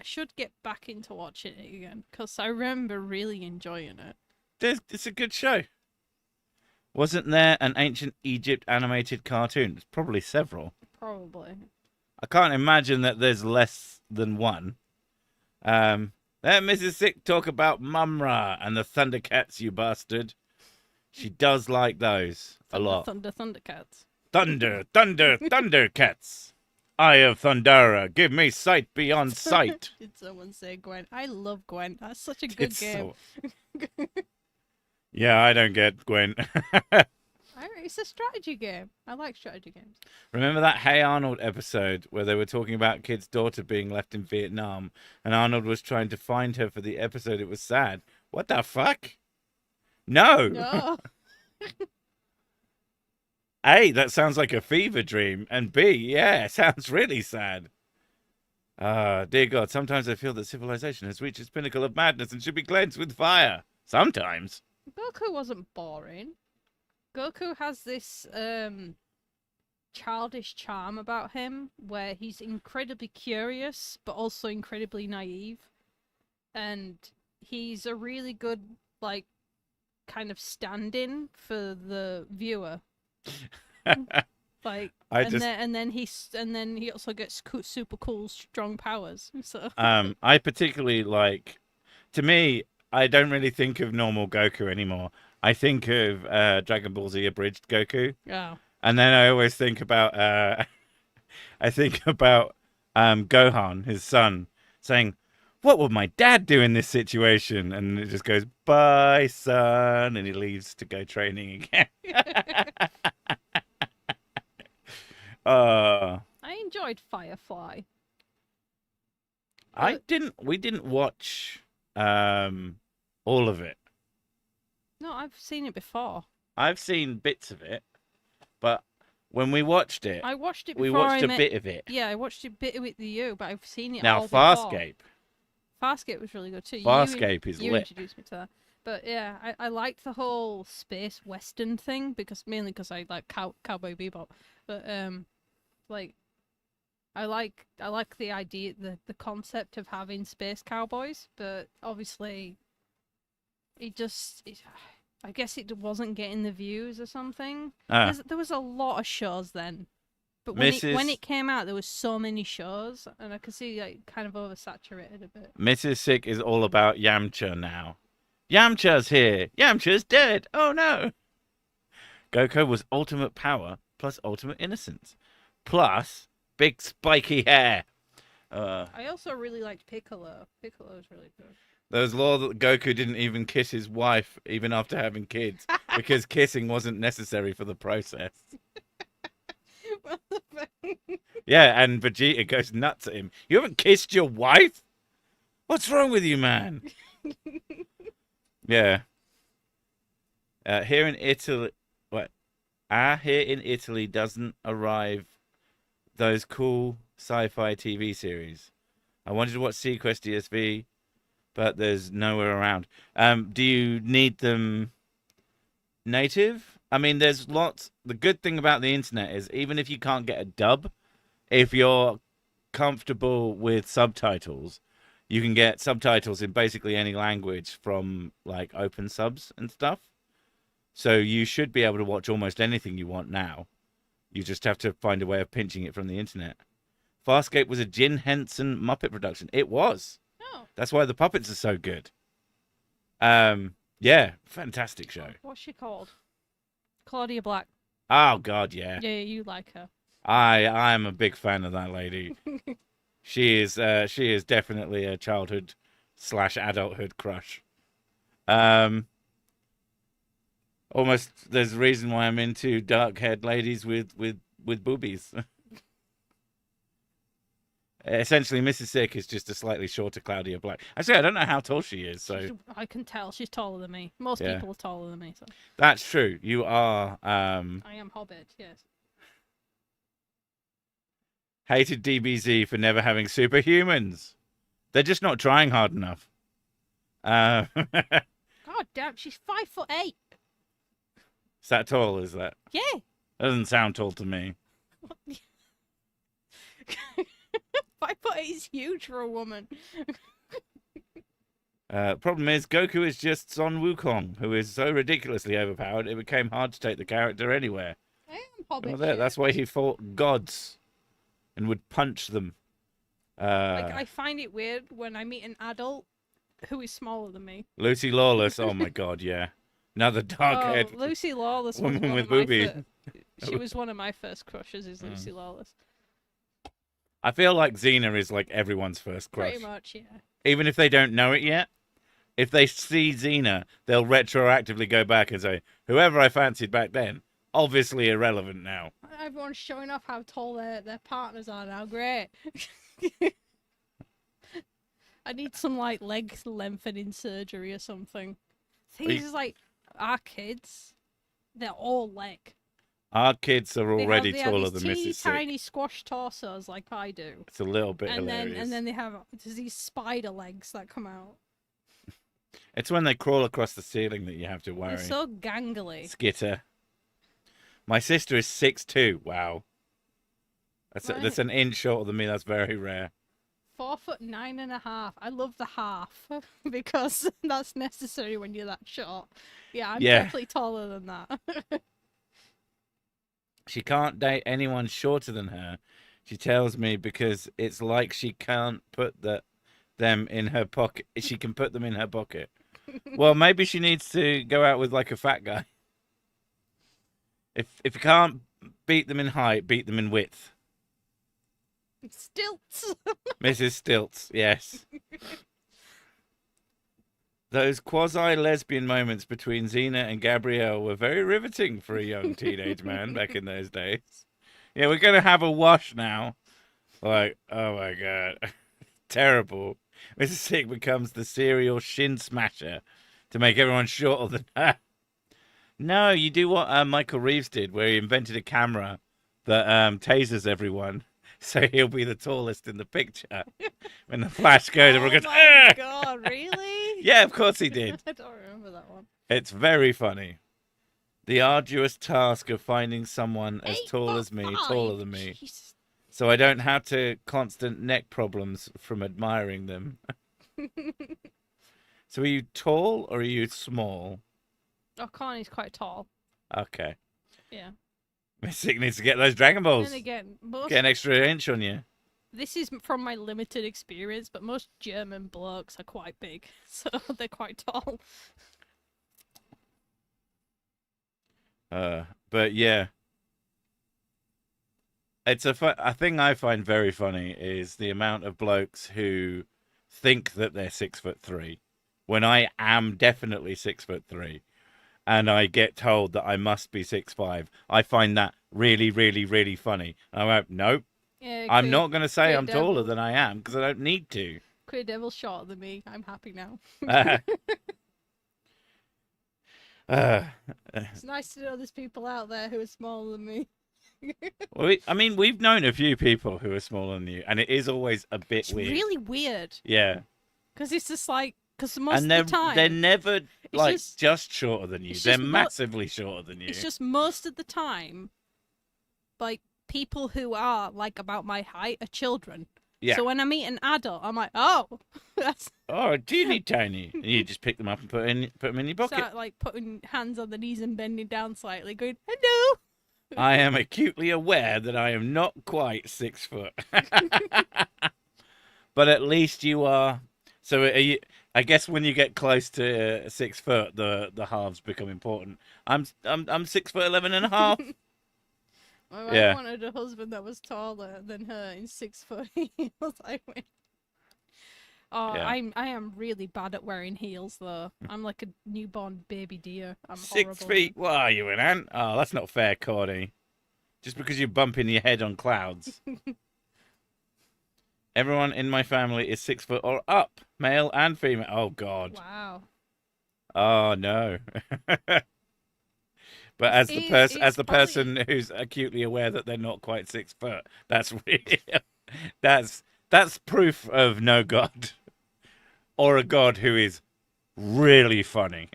should get back into watching it again, because I remember really enjoying it. It's a good show. Wasn't there an ancient Egypt animated cartoon? There's probably several. Probably. I can't imagine that there's less than one. Let Mrs. Sick talk about Mumra and the Thundercats, you bastard. She does like those a lot. Thundercats. Thundercats. Eye of Thundara, give me sight beyond sight. Did someone say Gwent? I love Gwent. That's such a good game. Yeah, I don't get Gwent. It's a strategy game. I like strategy games. Remember that Hey Arnold episode where they were talking about Kid's daughter being left in Vietnam and Arnold was trying to find her for the episode? It was sad. What the fuck? No. A, that sounds like a fever dream. And B, yeah, it sounds really sad. Dear God, sometimes I feel that civilization has reached its pinnacle of madness and should be cleansed with fire. Sometimes. Goku wasn't boring. Goku has this childish charm about him where he's incredibly curious but also incredibly naive. And he's a really good, like, kind of stand-in for the viewer. Like, and then he also gets super cool, strong powers. So I particularly like. To me, I don't really think of normal Goku anymore. I think of Dragon Ball Z abridged Goku. Oh. And then I always think about Gohan, his son, saying, "What would my dad do in this situation?" And it just goes, "Bye, son," and he leaves to go training again. I enjoyed Firefly. We didn't watch all of it. No, I've seen it before. I've seen bits of it, but when we watched it, I watched it. We watched a bit of it. Yeah, I watched a bit of it with you, but I've seen it now. All Farscape. Before. Farscape was really good too. Farscape is you lit. Introduced me to that. But yeah, I liked the whole space western thing mainly because I like Cowboy Bebop. But like, I like the idea, the concept of having space cowboys, but obviously, I guess it wasn't getting the views or something. There was a lot of shows then, but when Mrs. it came out, there was so many shows, and I could see like kind of oversaturated a bit. Mrs. Sick is all about Yamcha now. Yamcha's here. Yamcha's dead. Oh no. Goku was ultimate power plus ultimate innocence plus big spiky hair. I also really liked Piccolo. Piccolo was really good. There was law that Goku didn't even kiss his wife even after having kids because kissing wasn't necessary for the process. Yeah, and Vegeta goes nuts at him. You haven't kissed your wife? What's wrong with you, man? Yeah. Here in Italy, here in Italy doesn't arrive those cool sci-fi TV series. I wanted to watch Sequest DSV, but there's nowhere around. Do you need them native? I mean, there's lots. The good thing about the internet is even if you can't get a dub, if you're comfortable with subtitles, you can get subtitles in basically any language from like open subs and stuff. So you should be able to watch almost anything you want now. You just have to find a way of pinching it from the internet. Farscape was a Jim Henson Muppet production. It was. Oh. That's why the puppets are so good. Yeah, fantastic show. What's she called? Claudia Black. Oh God, yeah. Yeah, you like her. I am a big fan of that lady. She is definitely a childhood / adulthood crush. Almost there's a reason why I'm into dark-haired ladies with boobies. Essentially, Mrs. Sick is just a slightly shorter Claudia Black. Actually, I don't know how tall she is, so I can tell she's taller than me. Most people are taller than me, so that's true. You are. I am Hobbit, yes. Hated DBZ for never having superhumans. They're just not trying hard enough. God damn, she's 5'8". Is that tall? Is that? Yeah. That doesn't sound tall to me. 5'8" is huge for a woman. Problem is, Goku is just Son Wukong, who is so ridiculously overpowered it became hard to take the character anywhere. I am Hobbit. Well, that's why he fought gods and would punch them. Like, I find it weird when I meet an adult who is smaller than me. Lucy Lawless, oh my God, yeah. Another dark-haired Lucy Lawless was woman one with of my boobies. She was one of my first crushes, is Lucy Lawless. I feel like Xena is like everyone's first crush. Pretty much, yeah. Even if they don't know it yet, if they see Xena, they'll retroactively go back and say, whoever I fancied back then, obviously irrelevant now. Everyone's showing off how tall their partners are now. Great. I need some like leg lengthening surgery or something. Things is like our kids, they're all leg. Our kids are already they taller have than these Mrs. Sick. tiny squash torsos like I do. It's a little bit hilarious. And then they have these spider legs that come out. It's when they crawl across the ceiling that you have to worry. They're so gangly. Skitter. My sister is 6'2". Wow. That's an inch shorter than me. That's very rare. 4'9.5". I love the half because that's necessary when you're that short. Yeah, I'm definitely taller than that. She can't date anyone shorter than her. She tells me because it's like she can't put them in her pocket. She can put them in her pocket. Well, maybe she needs to go out with like a fat guy. If you can't beat them in height, beat them in width. Stilts. Mrs. Stilts, yes. Those quasi-lesbian moments between Xena and Gabrielle were very riveting for a young teenage man back in those days. Yeah, we're going to have a wash now. Like, oh my God. Terrible. Mrs. Sick becomes the serial shin smasher to make everyone shorter than her. No, you do what Michael Reeves did, where he invented a camera that tasers everyone. So he'll be the tallest in the picture. When the flash goes, everyone goes, my God, really? Yeah, of course he did. I don't remember that one. It's very funny. The arduous task of finding someone as tall as me, taller than me. Jesus. so I don't have to constant neck problems from admiring them. So are you tall or are you small? Oh, Connie's quite tall. Okay. Yeah. Sick needs to get those Dragon Balls. And again, Get an extra inch on you. this is from my limited experience, but most German blokes are quite big, so they're quite tall. But yeah, it's a thing I find very funny is the amount of blokes who think that they're 6'3", when I am definitely 6'3", and I get told that I must be 6'5". I find that really, really, really funny. I'm like, nope, Yeah, I'm not going to say I'm taller Devil. than I am because I don't need to. Queer Devil's shorter than me. I'm happy now. It's nice to know there's people out there who are smaller than me. Well, I mean, we've known a few people who are smaller than you, and it is always a bit It's weird. really weird. Yeah. Because it's just like, because most And of the time. they're never like just shorter than you. it's They're just massively shorter than you. It's just most of the time, like, people who are, like, about my height are children. Yeah. So when I meet an adult, I'm like, oh, that's. Oh, teeny tiny. And you just pick them up and put them in your pocket. Start, like, putting hands on the knees and bending down slightly, going, hello. I am acutely aware that I am not quite 6 foot. But at least you are. So are you, I guess when you get close to 6 foot, the halves become important. I'm 6'11" and a half. My wife Yeah. wanted a husband that was taller than her in 6 foot heels. I went. Oh, Yeah. I am really bad at wearing heels though. I'm like a newborn baby deer. I'm 6 horrible. feet? What are you, an ant? Oh, that's not fair, Cordy. Just because you're bumping your head on clouds. Everyone in my family is 6 foot or up, male and female. Oh God. Wow. Oh no. But as the person who's acutely aware that they're not quite 6 foot, that's really that's proof of no God, or a God who is really funny.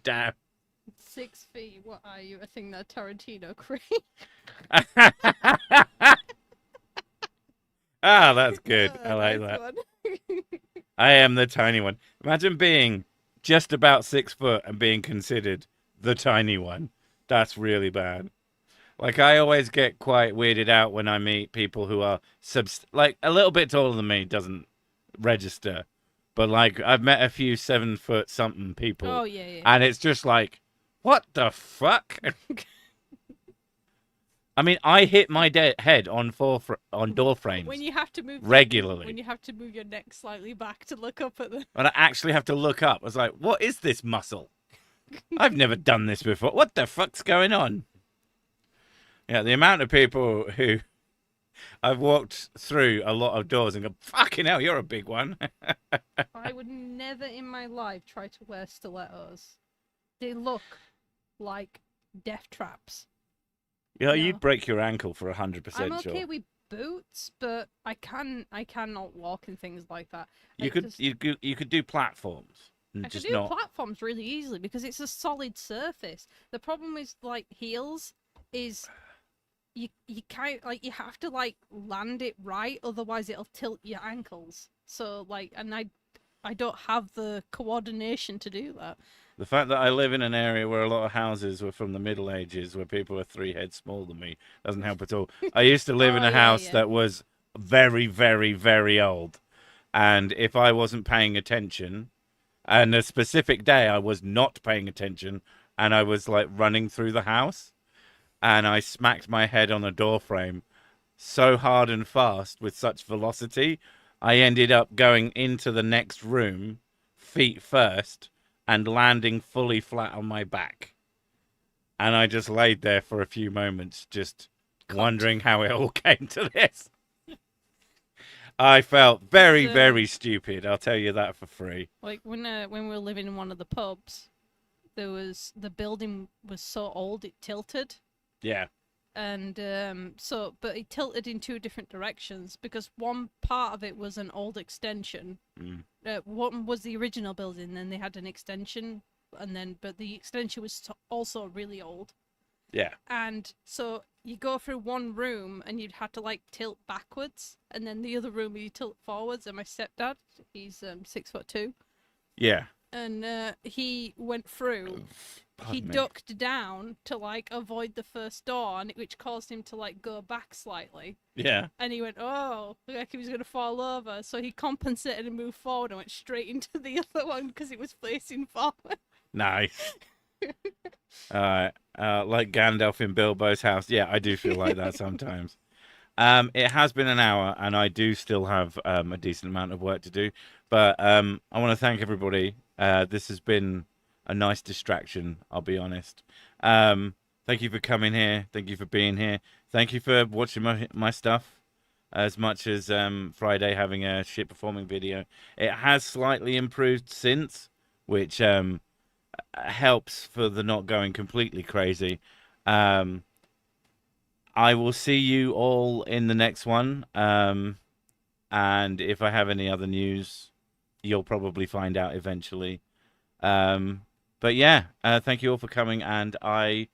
Damn. 6 feet. What are you? I think that Tarantino cream. Ah, that's good. I like that. I am the tiny one. Imagine being just about 6 foot and being considered the tiny one. That's really bad. Like, I always get quite weirded out when I meet people who are like a little bit taller than me. Doesn't register, but like I've met a few 7 foot something people. Oh yeah. And it's just like, what the fuck? I mean, I hit my head on door frames when you have to move regularly. When you have to move your neck slightly back to look up at them. And I actually have to look up. I was like, what is this muscle? I've never done this before. What the fuck's going on? Yeah, the amount of people who I've walked through a lot of doors and go, fucking hell, you're a big one. I would never in my life try to wear stilettos. They look like death traps. Yeah, No. you'd break your ankle for 100% I'm sure. okay with boots, but I cannot walk in things like that. You could do platforms. I could do platforms really easily because it's a solid surface. The problem with like heels is you can't, like, you have to like land it right, otherwise it'll tilt your ankles. So like, and I don't have the coordination to do that. The fact that I live in an area where a lot of houses were from the Middle Ages, where people are 3 heads smaller than me, doesn't help at all. I used to live in a house that was very, very, very old. And if I wasn't paying attention, and a specific day I was not paying attention, and I was like running through the house, and I smacked my head on a door frame so hard and fast with such velocity, I ended up going into the next room, feet first, and landing fully flat on my back. And I just laid there for a few moments, just wondering how it all came to this. I felt very, very stupid. I'll tell you that for free. Like when we were living in one of the pubs, the building was so old it tilted. Yeah. And but it tilted in 2 different directions because one part of it was an old extension. One was the original building, then they had an extension, but the extension was also really old. Yeah. And so you go through one room and you'd have to like tilt backwards, and then the other room you tilt forwards. And my stepdad, he's 6'2", Yeah. and he went through. He Pardon me. ducked down to like avoid the first door, and which caused him to like go back slightly. Yeah. And he went, oh, like he was gonna fall over. So he compensated and moved forward and went straight into the other one because it was facing forward. Nice. Like Gandalf in Bilbo's house. Yeah, I do feel like that sometimes. It has been an hour, and I do still have a decent amount of work to do. But I want to thank everybody. This has been a nice distraction, I'll be honest. Thank you for coming here. Thank you for being here. Thank you for watching my stuff. As much as Friday having a shit performing video, it has slightly improved since, which helps for the not going completely crazy. I will see you all in the next one. And if I have any other news, you'll probably find out eventually. But yeah, thank you all for coming, and I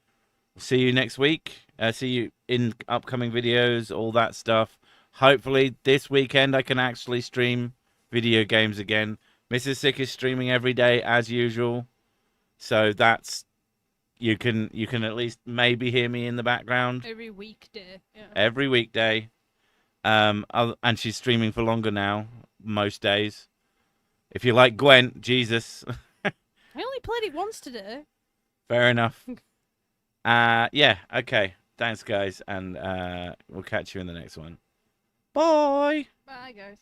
will see you next week. See you in upcoming videos, all that stuff. Hopefully this weekend I can actually stream video games again. Mrs. Sick is streaming every day as usual. So that's you can at least maybe hear me in the background Every weekday. Yeah. every weekday. And she's streaming for longer now, most days. If you like Gwent, Jesus. I only played it once today. Fair enough. Yeah, okay. Thanks, guys, and we'll catch you in the next one. Bye. Bye, guys.